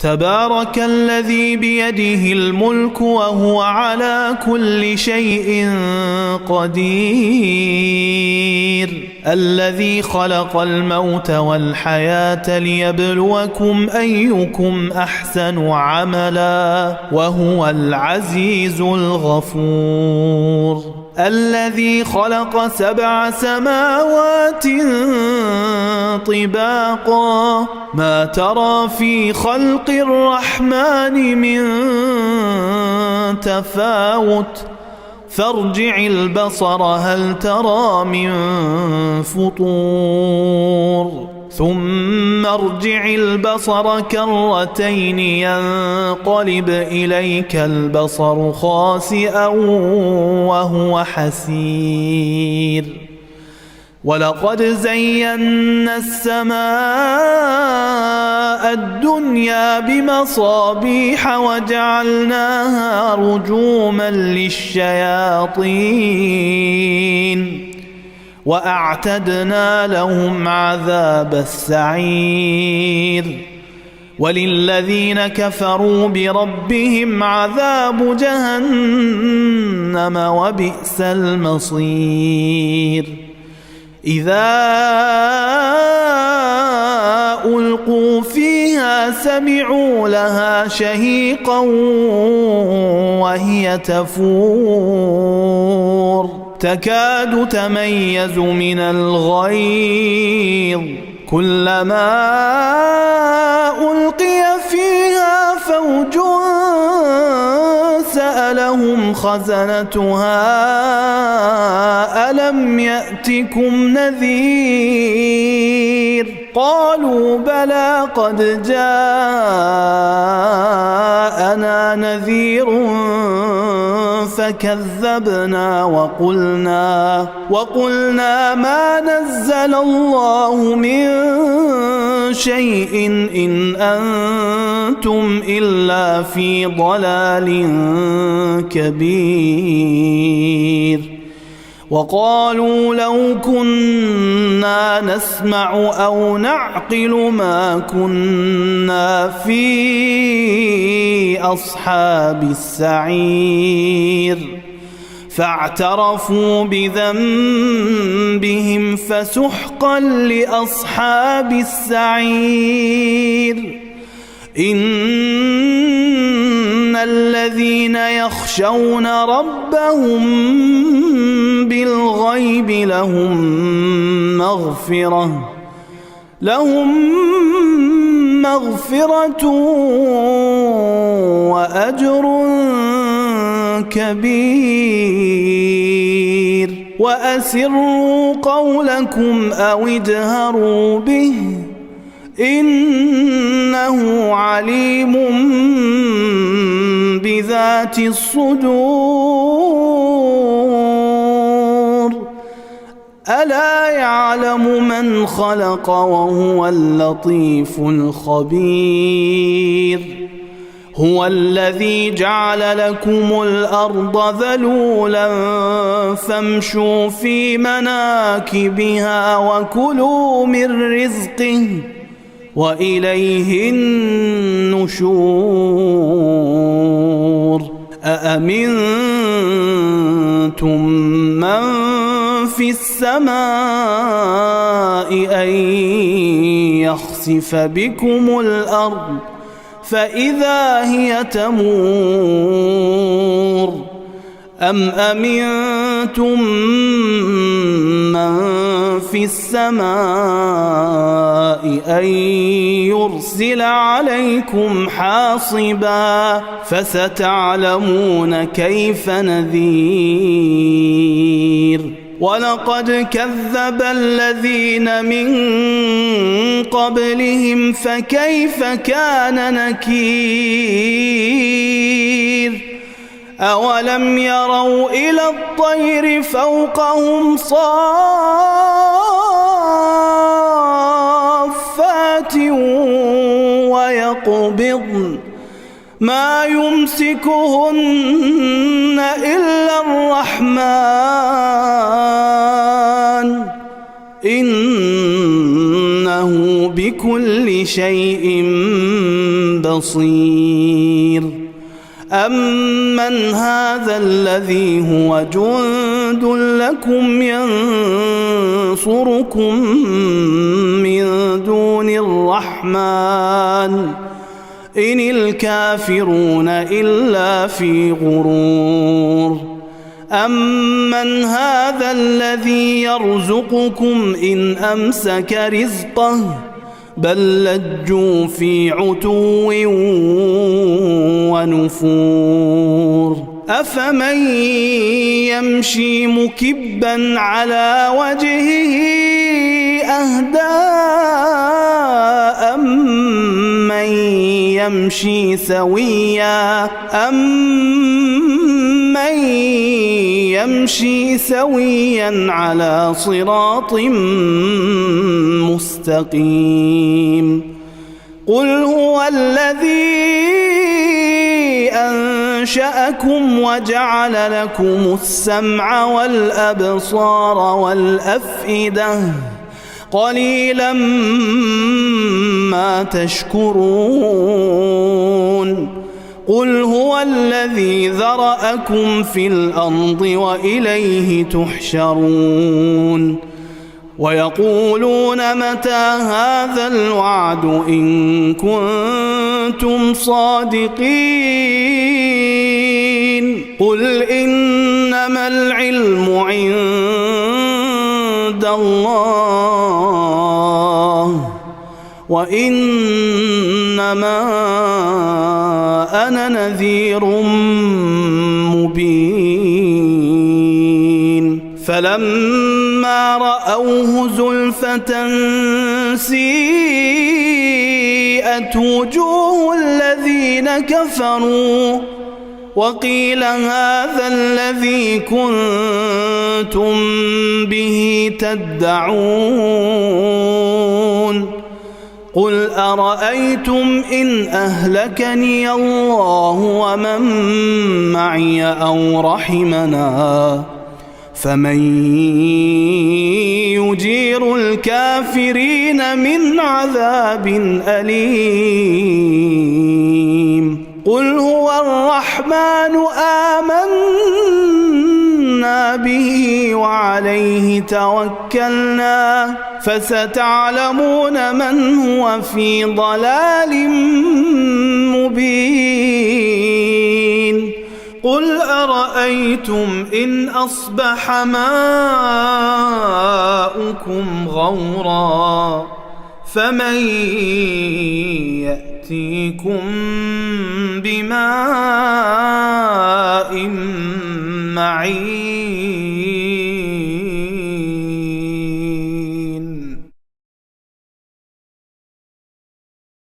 تبارك الذي بيده الملك وهو على كل شيء قدير الذي خلق الموت والحياة ليبلوكم أيكم أحسن عملا وهو العزيز الغفور الذي خلق 7 سماوات طباقا ما ترى في خلق الرحمن من تفاوت فارجع البصر هل ترى من فطور ثم ارجع البصر كرتين ينقلب إليك البصر خاسئا وهو حسير ولقد زينا السماء الدنيا بمصابيح وجعلناها رجوما للشياطين وأعتدنا لهم عذاب السعير وللذين كفروا بربهم عذاب جهنم وبئس المصير إذا ألقوا فيها سمعوا لها شهيقا وهي تفور تكاد تميز من الغيظ كلما ألقي فيها فوج سألهم خزنتها ألم يأتكم نذير قالوا بلى قد جاءنا نذير فكذبنا وقلنا ما نزل الله من شيء إن أنتم إلا في ضلال كبير وقالوا لو كنا نسمع أو نعقل ما كنا في أصحاب السعير فاعترفوا بذنبهم فسحقا لأصحاب السعير إن الذين يخشون ربهم بالغيب لهم مغفرة وأجر كبير وأسروا قولكم أو اجهروا به إنه عليم بذات الصدور ألا يعلم من خلق وهو اللطيف الخبير هو الذي جعل لكم الأرض ذلولا فامشوا في مناكبها وكلوا من رزقه وإليه النشور أأمنتم من في السماء أن يخسف بكم الأرض فإذا هي تمور أم أمنتم من في السماء أن يرسل عليكم حاصبا فستعلمون كيف نذير ولقد كذب الذين من قبلهم فكيف كان نكير أولم يروا إلى الطير فوقهم صافات ويقبضن ما يمسكهن إلا الرحمن إنه إنه بكل شيء بصير أمن هذا الذي هو جند لكم ينصركم من دون الرحمن إن الكافرون إلا في غرور أمن هذا الذي يرزقكم إن أمسك رزقه بل لجوا في عتو ونفور أفمن يمشي مكبا على وجهه أهدى أمن يمشي سويا على صراط مستقيم قل هو الذي أنشأكم وجعل لكم السمع والأبصار والأفئدة قليلا ما تشكرون قل هو الذي ذرأكم في الأرض وإليه تحشرون ويقولون متى هذا الوعد إن كنتم صادقين قل إنما العلم عند الله وإنما أنا نذير مبين فلما رأوه زلفة سيئت وجوه الذين كفروا وقيل هذا الذي كنتم به تدعون قل أرأيتم إن أهلكني الله ومن معي أو رحمنا فمن يجير الكافرين من عذاب أليم قل هو الرحمن آمنا به وعليه توكلنا فستعلمون من هو في ضلال مبين قل أرأيتم إن أصبح ماؤكم غورا فمن يأتيكم بماء معين